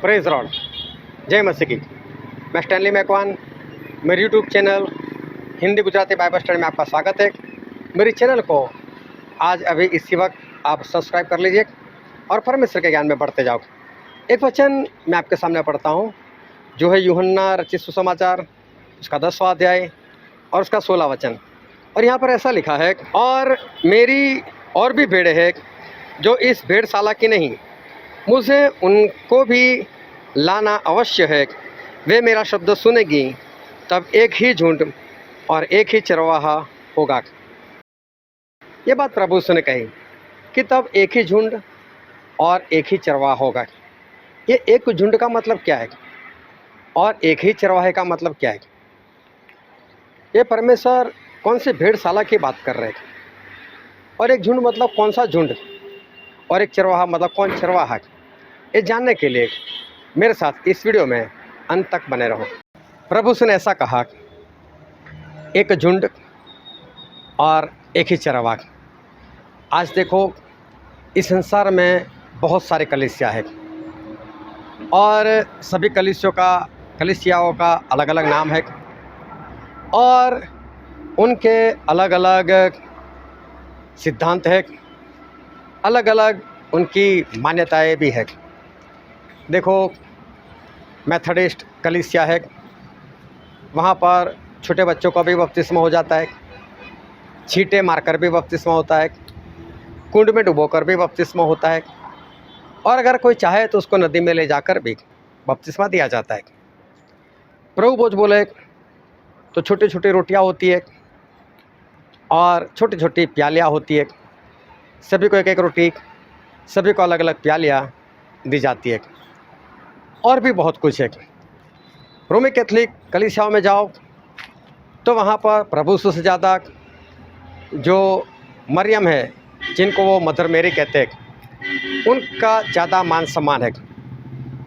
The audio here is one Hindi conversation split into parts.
प्रेज लॉर्ड, जय मसीह की। मैं स्टैनली मैकवान, मेरे YouTube channel Hindi Gujarati Bible study में आपका स्वागत है। मेरे चैनल को आज अभी इसी वक्त आप सब्सक्राइब कर लीजिए और परमेश्वर के ज्ञान में बढ़ते जाओ। एक वचन मैं आपके सामने पढ़ता हूँ जो है यूहन्ना रचित सुसमाचार, उसका 10वां अध्याय और उसका 16 वचन। और यहाँ पर ऐसा लिखा है, और मेरी और भी भेड़ें हैं जो इस भेड़शाला की नहीं, मुझे उनको भी लाना अवश्य है। वे मेरा शब्द सुनेगी, तब एक ही झुंड और एक ही चरवाहा होगा। ये बात प्रभु यीशु ने कही कि तब एक ही झुंड और एक ही चरवाहा होगा। ये एक झुंड का मतलब क्या है और एक ही चरवाहे का मतलब क्या है? ये परमेश्वर कौन सी भेड़शाला की बात कर रहे हैं? और एक झुंड मतलब कौन सा झुंड, और एक चरवाहा मतलब कौन चरवाहा है? ये जानने के लिए मेरे साथ इस वीडियो में अंत तक बने रहो। प्रभु यीशु ने ऐसा कहा, एक झुंड और एक ही चरवाहा। आज देखो, इस संसार में बहुत सारे कलीसिया है और सभी कलीसियाओं का अलग अलग नाम है और उनके अलग अलग सिद्धांत है, अलग अलग उनकी मान्यताएं भी है। देखो, मेथडिस्ट कलीसिया है, वहाँ पर छोटे बच्चों का भी बपतिस्मा हो जाता है, छींटे मारकर भी बपतिस्मा होता है, कुंड में डुबोकर भी बपतिस्मा होता है, और अगर कोई चाहे तो उसको नदी में ले जाकर भी बपतिस्मा दिया जाता है। प्रभु बोझ बोले तो छोटी छोटी रोटियाँ होती है और छोटी छोटी प्यालियाँ होती है, सभी को एक एक रोटी, सभी को अलग अलग प्यालियाँ दी जाती है, और भी बहुत कुछ है। रोमी कैथलिक कलीसियाओं में जाओ तो वहाँ पर प्रभु यीशु से ज़्यादा जो मरियम है, जिनको वो मदर मेरी कहते हैं, उनका ज़्यादा मान सम्मान है।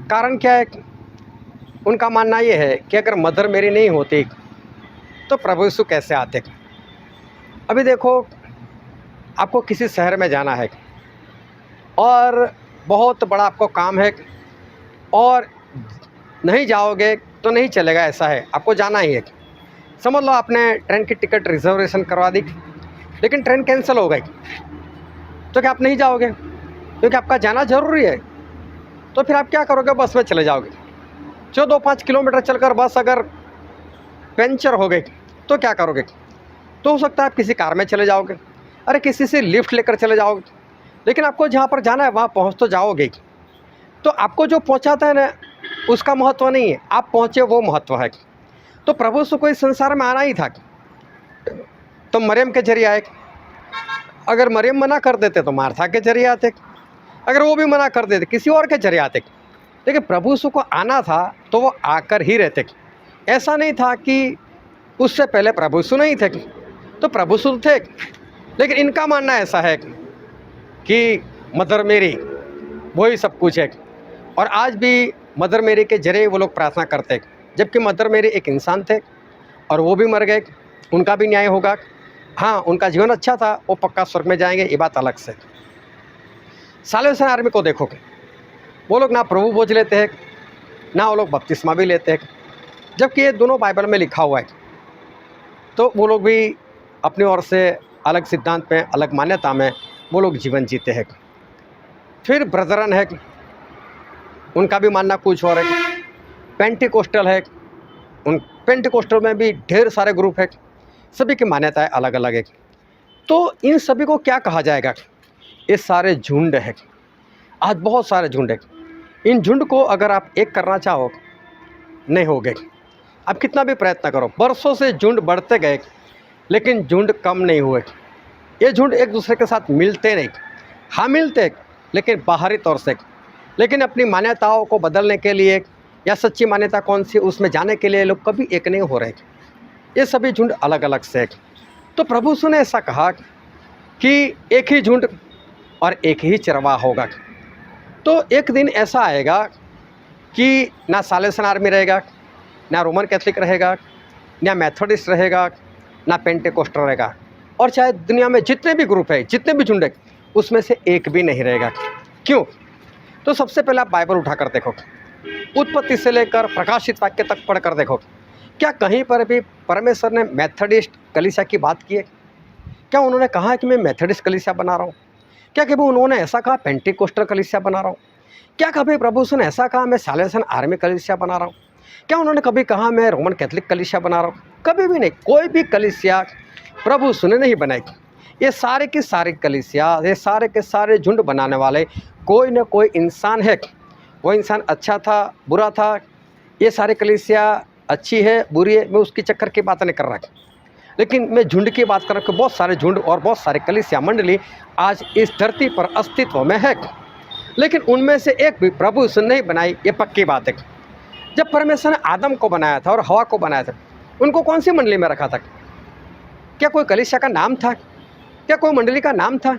कारण क्या है? उनका मानना ये है कि अगर मदर मेरी नहीं होती तो प्रभु यीशु कैसे आते। अभी देखो, आपको किसी शहर में जाना है और बहुत बड़ा आपको काम है और नहीं जाओगे तो नहीं चलेगा, ऐसा है, आपको जाना ही है। समझ लो आपने ट्रेन की टिकट रिजर्वेशन करवा दी, लेकिन ट्रेन कैंसिल हो गई, तो क्या आप नहीं जाओगे? क्योंकि आपका जाना ज़रूरी है। तो फिर आप क्या करोगे? बस में चले जाओगे। जो 2-5 किलोमीटर चलकर बस अगर पंचर हो गई तो क्या करोगे? तो हो सकता है आप किसी कार में चले जाओगे, अरे किसी से लिफ्ट लेकर चले जाओगे, लेकिन आपको जहाँ पर जाना है वहाँ पहुँच तो जाओगे। तो आपको जो पहुँचाता है ना, उसका महत्व नहीं है, आप पहुँचे वो महत्व है। तो प्रभु यीशु को इस संसार में आना ही था, तो मरियम के जरिए आए। अगर मरियम मना कर देते तो मार्था के जरिए आते, अगर वो भी मना कर देते किसी और के जरिए आते। लेकिन प्रभु यीशु को आना था तो वो आकर ही रहते। ऐसा नहीं था कि उससे पहले प्रभु यीशु नहीं थे, तो प्रभु यीशु थे। लेकिन इनका मानना ऐसा है कि मदर मेरी वही सब कुछ है, और आज भी मदर मेरी के जरिए वो लोग प्रार्थना करते, जबकि मदर मेरी एक इंसान थे और वो भी मर गए, उनका भी न्याय होगा। हाँ, उनका जीवन अच्छा था, वो पक्का स्वर्ग में जाएंगे, ये बात अलग से। साल्वेशन आर्मी को देखोगे, वो लोग ना प्रभु बोझ लेते हैं, ना वो लोग बपतिस्मा भी लेते हैं, जबकि ये दोनों बाइबल में लिखा हुआ है। तो वो लोग भी अपनी ओर से अलग सिद्धांत में, अलग मान्यता में वो लोग जीवन जीते हैं। फिर ब्रदरन है, उनका भी मानना कुछ और है। पेंटिकोस्टल है, उन पेंटिकोस्टल में भी ढेर सारे ग्रुप है, सभी की मान्यताएं अलग अलग है। तो इन सभी को क्या कहा जाएगा? ये सारे झुंड है। आज बहुत सारे झुंड है। इन झुंड को अगर आप एक करना चाहो, नहीं होगे। आप कितना भी प्रयत्न करो, बरसों से झुंड बढ़ते गए लेकिन झुंड कम नहीं हुए। ये झुंड एक दूसरे के साथ मिलते नहीं, हाँ मिलते लेकिन बाहरी तौर से, लेकिन अपनी मान्यताओं को बदलने के लिए या सच्ची मान्यता कौन सी उसमें जाने के लिए लोग कभी एक नहीं हो रहे। ये सभी झुंड अलग अलग से। तो प्रभु यीशु ने ऐसा कहा कि एक ही झुंड और एक ही चरवाहा होगा। तो एक दिन ऐसा आएगा कि ना साल्वेशन आर्मी रहेगा, ना रोमन कैथलिक रहेगा, ना मेथोडिस्ट रहेगा, ना पेंटेकोस्टल रहेगा, और चाहे दुनिया में जितने भी ग्रुप है, जितने भी झुंड है, उसमें से एक भी नहीं रहेगा। क्यों? तो सबसे पहले आप बाइबल उठाकर देखो, उत्पत्ति से लेकर प्रकाशित वाक्य तक पढ़कर देखो, क्या कहीं पर भी परमेश्वर ने मेथडिस्ट कलीसिया की बात की है? क्या उन्होंने कहा कि मैं मेथडिस्ट कलीसिया बना रहा हूँ? क्या कभी उन्होंने ऐसा कहा पेंटिकोस्टल कलीसिया बना रहा हूँ? क्या कभी प्रभु यीशु ने ऐसा कहा मैं साल्वेशन आर्मी कलीसिया बना रहा हूँ? क्या उन्होंने कभी कहा मैं रोमन कैथोलिक कलीसिया बना रहा हूँ? कभी भी नहीं। कोई भी कलीसिया प्रभु यीशु ने नहीं बनाई। ये सारे की सारी कलीसिया, ये सारे के सारे झुंड बनाने वाले कोई न कोई इंसान है। वो इंसान अच्छा था, बुरा था, ये सारे कलीसिया अच्छी है, बुरी है, मैं उसकी चक्कर की बात नहीं कर रहा, लेकिन मैं झुंड की बात कर रहा हूँ कि बहुत सारे झुंड और बहुत सारे कलीसिया मंडली आज इस धरती पर अस्तित्व में है, लेकिन उनमें से एक भी प्रभु यीशु ने नहीं बनाई, ये पक्की बात है। जब परमेश्वर ने आदम को बनाया था और हवा को बनाया था, उनको कौन सी मंडली में रखा था? क्या कोई कलीसिया का नाम था? क्या कोई मंडली का नाम था?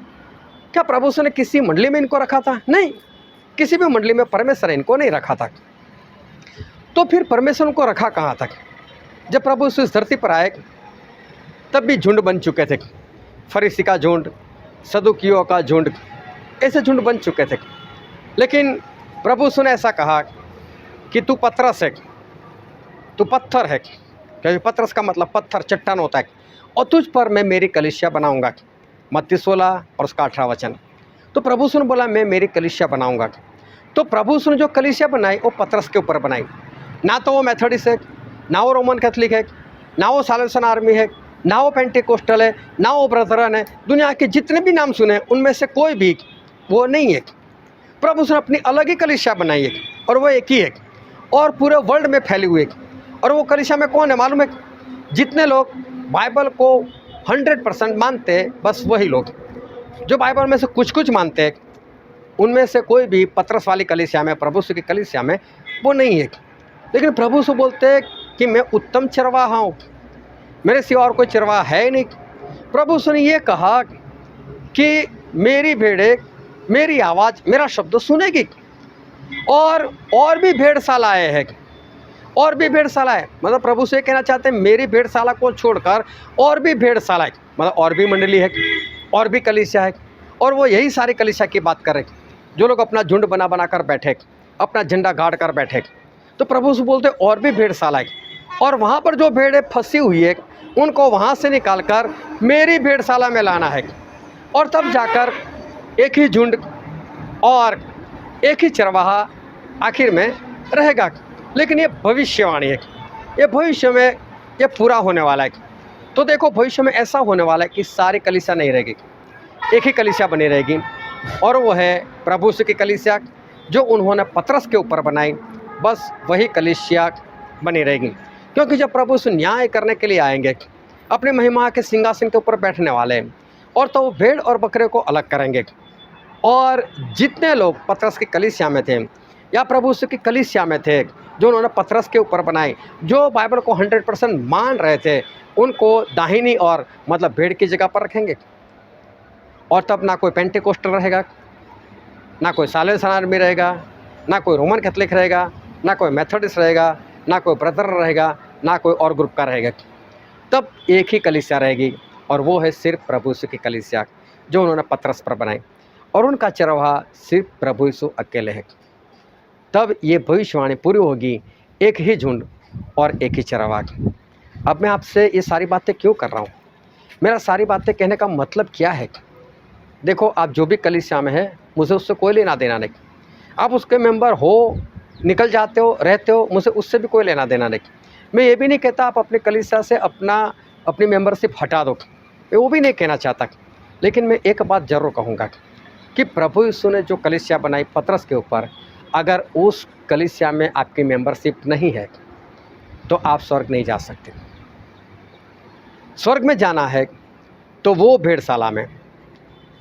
क्या प्रभु यीशु ने किसी मंडली में इनको रखा था? नहीं, किसी भी मंडली में परमेश्वर ने इनको नहीं रखा था। तो फिर परमेश्वर को रखा कहाँ तक? जब प्रभु यीशु इस धरती पर आए तब भी झुंड बन चुके थे। फरीसी का झुंड, सदुकियों का झुंड, ऐसे झुंड बन चुके थे। लेकिन प्रभु यीशु ने ऐसा कहा कि तू पतरस है, तू पत्थर है, क्योंकि पतरस का मतलब पत्थर, चट्टान होता है, और तुझ पर मैं मेरी कलीसिया बनाऊंगा। मत्ती 16 और उसका 18 वचन। तो प्रभु यीशु ने बोला मैं मेरी कलीसिया बनाऊंगा। तो प्रभु यीशु ने जो कलीसिया बनाई वो पतरस के ऊपर बनाई। ना तो वो मेथोडिस्ट है, ना वो रोमन कैथोलिक है, ना वो साल्वेशन आर्मी है, ना वो पेंटिकोस्टल है, ना वो ब्रदरन है। दुनिया के जितने भी नाम सुने उनमें से कोई भी वो नहीं है। प्रभु यीशु ने अपनी अलग ही कलीसिया बनाई है, और वो एक ही है, और पूरे वर्ल्ड में फैली हुई है। और वो कलीसिया में कौन है मालूम है? जितने लोग बाइबल को 100% मानते हैं, बस वही लोग। जो बाइबल में से कुछ कुछ मानते हैं, उनमें से कोई भी पतरस वाली कलीसिया में, प्रभु यीशु की कलीसिया में वो नहीं है। लेकिन प्रभु यीशु बोलते हैं कि मैं उत्तम चरवाहा हूँ, मेरे सिवा और कोई चरवाहा है ही नहीं। प्रभु यीशु ने ये कहा कि मेरी भेड़ें मेरी आवाज़, मेरा शब्द सुनेगी, और भी भेड़शालाएँ हैं, और भी भेड़शाला है। मतलब प्रभु से कहना चाहते हैं मेरी भेड़शाला को छोड़कर और भी भेड़शाला है, मतलब और भी मंडली है, और भी कलीसिया है। और वो यही सारी कलीसिया की बात कर रहे, जो लोग अपना झुंड बना बना कर बैठे, अपना झंडा गाड़ कर बैठे। तो प्रभु से बोलते और भी भेड़शाला है, और वहाँ पर जो भेड़ें फंसी हुई है उनको वहाँ से निकाल कर मेरी भेड़शाला में लाना है, और तब जाकर एक ही झुंड और एक ही चरवाहा आखिर में रहेगा। लेकिन ये भविष्यवाणी है, ये भविष्य में ये पूरा होने वाला है। तो देखो भविष्य में ऐसा होने वाला है कि सारी कलीसिया नहीं रहेगी, एक ही कलीसिया बनी रहेगी, और वो है प्रभु यीशु की कलीसिया जो उन्होंने पतरस के ऊपर बनाई। बस वही कलीसिया बनी रहेगी, क्योंकि जब प्रभु यीशु न्याय करने के लिए आएंगे, अपने महिमा के सिंहासन के ऊपर बैठने वाले हैं, और तो वो भेड़ और बकरे को अलग करेंगे। और जितने लोग पतरस की कलीसिया में थे या प्रभु यीशु की कलीसिया में थे, जो उन्होंने पतरस के ऊपर बनाए, जो बाइबल को 100% मान रहे थे, उनको दाहिनी और मतलब भेड़ की जगह पर रखेंगे। और तब ना कोई पेंटिकोस्टल रहेगा, ना कोई साल्वेशन आर्मी रहेगा, ना कोई रोमन कैथोलिक रहेगा, ना कोई मेथोडिस्ट रहेगा, ना कोई ब्रदर रहेगा, ना कोई और ग्रुप का रहेगा। तब एक ही कलीसिया रहेगी, और वो है सिर्फ प्रभु यीशु की कलीसिया जो उन्होंने पतरस पर बनाई, और उनका चरवाहा सिर्फ प्रभु यीशु अकेले है। तब ये भविष्यवाणी पूरी होगी, एक ही झुंड और एक ही चरवाहा। अब मैं आपसे ये सारी बातें क्यों कर रहा हूँ? मेरा सारी बातें कहने का मतलब क्या है? देखो, आप जो भी कलीसिया में है, मुझे उससे कोई लेना देना नहीं। आप उसके मेंबर हो, निकल जाते हो, रहते हो, मुझे उससे भी कोई लेना देना नहीं। मैं ये भी नहीं कहता आप अपने कलीसिया से अपनी मेंबरशिप हटा दो, मैं वो भी नहीं कहना चाहता। लेकिन मैं एक बात ज़रूर कहूँगा कि प्रभु यीशु ने जो कलीसिया बनाई पतरस के ऊपर, अगर उस कलीसिया में आपकी मेंबरशिप नहीं है तो आप स्वर्ग नहीं जा सकते। स्वर्ग में जाना है तो वो भेड़शाला में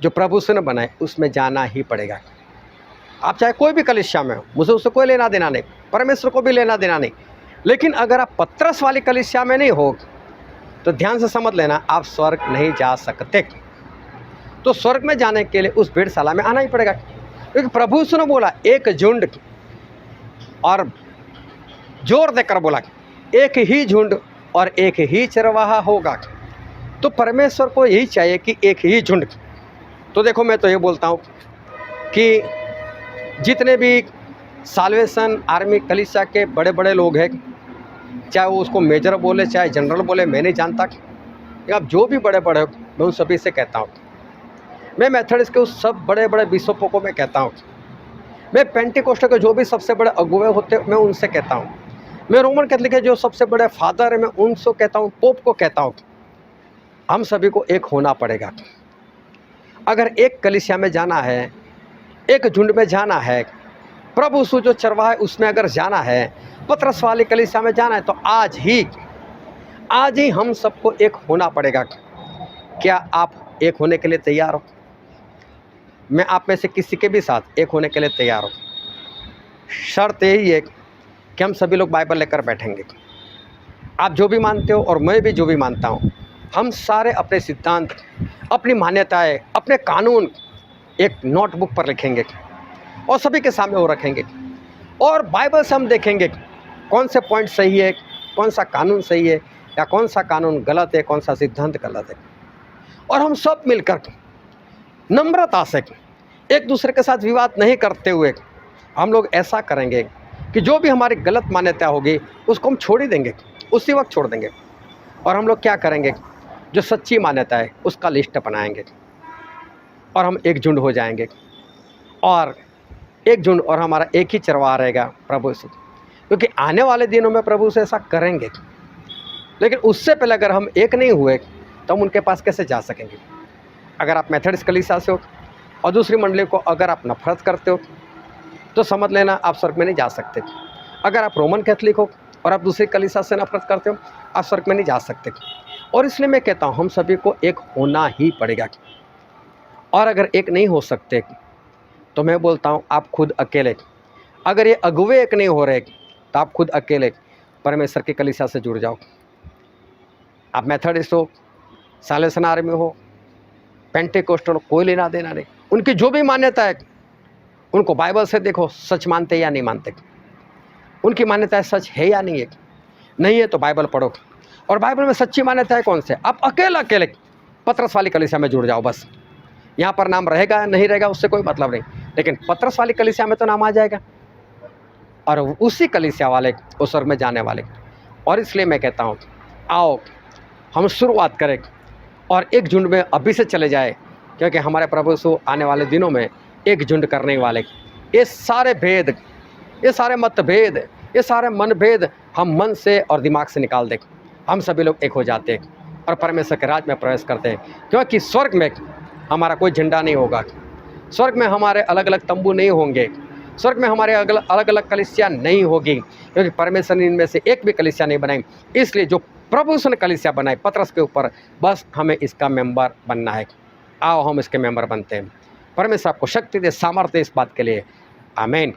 जो प्रभु यीशु ने बनाए उसमें जाना ही पड़ेगा। आप चाहे कोई भी कलीसिया में हो, मुझे उससे कोई लेना देना नहीं, परमेश्वर को भी लेना देना नहीं। लेकिन अगर आप पतरस वाली कलीसिया में नहीं हो तो ध्यान से समझ लेना, आप स्वर्ग नहीं जा सकते। तो स्वर्ग में जाने के लिए उस भेड़शाला में आना ही पड़ेगा, क्योंकि प्रभु यीशु ने बोला एक झुंड, और जोर देकर बोला एक ही झुंड और एक ही चरवाहा होगा। तो परमेश्वर को यही चाहिए कि एक ही झुंड। तो देखो, मैं तो ये बोलता हूँ कि जितने भी साल्वेशन आर्मी कलीसिया के बड़े बड़े लोग हैं, चाहे वो उसको मेजर बोले चाहे जनरल बोले, मैं नहीं जानता। या आप जो भी बड़े बड़े हो, मैं उन सभी से कहता हूँ। मैं मेथडिस्ट के उस सब बड़े बड़े बिशपों को मैं कहता हूँ। मैं पेंटिकोस्टल के जो भी सबसे बड़े अगुवे होते मैं उनसे कहता हूँ। मैं रोमन कैथलिक के जो सबसे बड़े फादर है मैं उनसे कहता हूँ, पोप को कहता हूँ। हम सभी को एक होना पड़ेगा। अगर एक कलीसिया में जाना है, एक झुंड में जाना है, प्रभु यीशु जो चरवाहा है उसमें अगर जाना है, पतरस वाली कलीसिया में जाना है, तो आज ही हम सबको एक होना पड़ेगा। क्या आप एक होने के लिए तैयार हो? मैं आप में से किसी के भी साथ एक होने के लिए तैयार हूँ। शर्त यही है कि हम सभी लोग बाइबल लेकर बैठेंगे। आप जो भी मानते हो और मैं भी जो भी मानता हूँ, हम सारे अपने सिद्धांत, अपनी मान्यताएं, अपने कानून एक नोटबुक पर लिखेंगे और सभी के सामने वो रखेंगे। और बाइबल से हम देखेंगे कौन से पॉइंट सही है, कौन सा कानून सही है या कौन सा कानून गलत है, कौन सा सिद्धांत गलत है। और हम सब मिलकर नम्रता से एक दूसरे के साथ विवाद नहीं करते हुए हम लोग ऐसा करेंगे कि जो भी हमारी गलत मान्यता होगी उसको हम छोड़ ही देंगे, उसी वक्त छोड़ देंगे। और हम लोग क्या करेंगे, जो सच्ची मान्यता है उसका लिस्ट बनाएंगे और हम एकजुट हो जाएंगे। और एकजुट और हमारा एक ही चरवाहा रहेगा, प्रभु से। क्योंकि आने वाले दिनों में प्रभु से ऐसा करेंगे, लेकिन उससे पहले अगर हम एक नहीं हुए तो हम उनके पास कैसे जा सकेंगे? अगर आप मेथडिस्ट कलीसिया से हो और दूसरी मंडली को अगर आप नफरत करते हो तो समझ लेना आप स्वर्ग में नहीं जा सकते। अगर आप रोमन कैथलिक हो और आप दूसरी कलीसिया से नफरत करते हो, आप स्वर्ग में नहीं जा सकते। और इसलिए मैं कहता हूँ हम सभी को एक होना ही पड़ेगा। और अगर एक नहीं हो सकते तो मैं बोलता हूँ आप खुद अकेले, अगर ये अगुवे एक नहीं हो रहे तो आप खुद अकेले परमेश्वर की कलीसिया से जुड़ जाओ। आप मेथडिस्ट हो, साल्वेशन आर्मी हो, पेंटिकोस्टल, कोई लेना देना नहीं। उनकी जो भी मान्यता है उनको बाइबल से देखो, सच मानते या नहीं मानते, उनकी मान्यता सच है या नहीं है। नहीं है तो बाइबल पढ़ो, और बाइबल में सच्ची मान्यता है कौन से, आप अकेले पतरस वाली कलीसिया में जुड़ जाओ। बस यहाँ पर नाम रहेगा नहीं रहेगा उससे कोई मतलब नहीं, लेकिन पतरस वाली कलीसिया में तो नाम आ जाएगा और उसी कलीसिया वाले उस स्वर्ग में जाने वाले। और इसलिए मैं कहता हूँ आओ हम शुरुआत करें और एक झुंड में अभी से चले जाए, क्योंकि हमारे प्रभु यीशु आने वाले दिनों में एक झुंड करने वाले। ये सारे भेद, ये सारे मतभेद, ये सारे मनभेद हम मन से और दिमाग से निकाल दें। हम सभी लोग एक हो जाते हैं और परमेश्वर के राज में प्रवेश करते हैं। क्योंकि स्वर्ग में हमारा कोई झंडा नहीं होगा, स्वर्ग में हमारे अलग अलग तंबू नहीं होंगे, स्वर्ग में हमारे अलग अलग कलीसिया नहीं होगी, क्योंकि परमेश्वर ने इनमें से एक भी कलीसिया नहीं बनाई। इसलिए जो प्रभु ने कलीसिया बनाई पतरस के ऊपर, बस हमें इसका मेंबर बनना है। आओ हम इसके मेंबर बनते हैं। परमेश्वर आपको शक्ति दे, सामर्थ्य इस बात के लिए। आमीन।